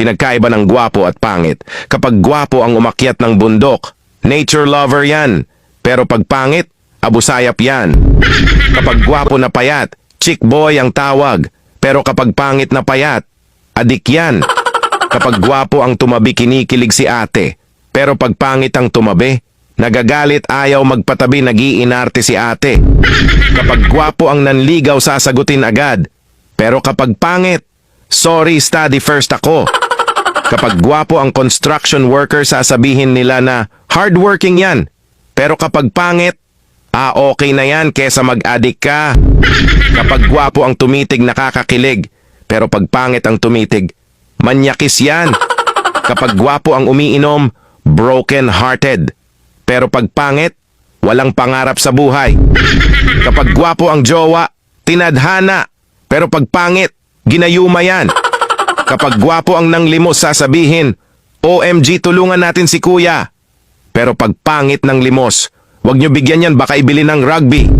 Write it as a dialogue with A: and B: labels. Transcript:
A: Pinagkaiba ng gwapo at pangit. Kapag gwapo ang umakyat ng bundok, nature lover yan. Pero pag pangit, abusayap yan. Kapag gwapo na payat, chick boy ang tawag. Pero kapag pangit na payat, adik yan. Kapag gwapo ang tumabi, kinikilig si ate. Pero pag pangit ang tumabi, nagagalit, ayaw magpatabi, nag-iinarte si ate. Kapag gwapo ang nanligaw, sasagutin agad. Pero kapag pangit, sorry, study first ako. Kapag gwapo ang construction worker, sasabihin nila na hardworking yan. Pero kapag pangit, okay na yan kesa mag-addict ka. Kapag gwapo ang tumitig, nakakakilig. Pero pag pangit ang tumitig, manyakis yan. Kapag gwapo ang umiinom, broken-hearted. Pero pag pangit, walang pangarap sa buhay. Kapag gwapo ang jowa, tinadhana. Pero pag pangit, ginayuma yan. Kapag gwapo ang nanglimos, sasabihin, OMG, tulungan natin si kuya. Pero pag pangit ng limos, wag nyo bigyan yan, baka ibili ng rugby.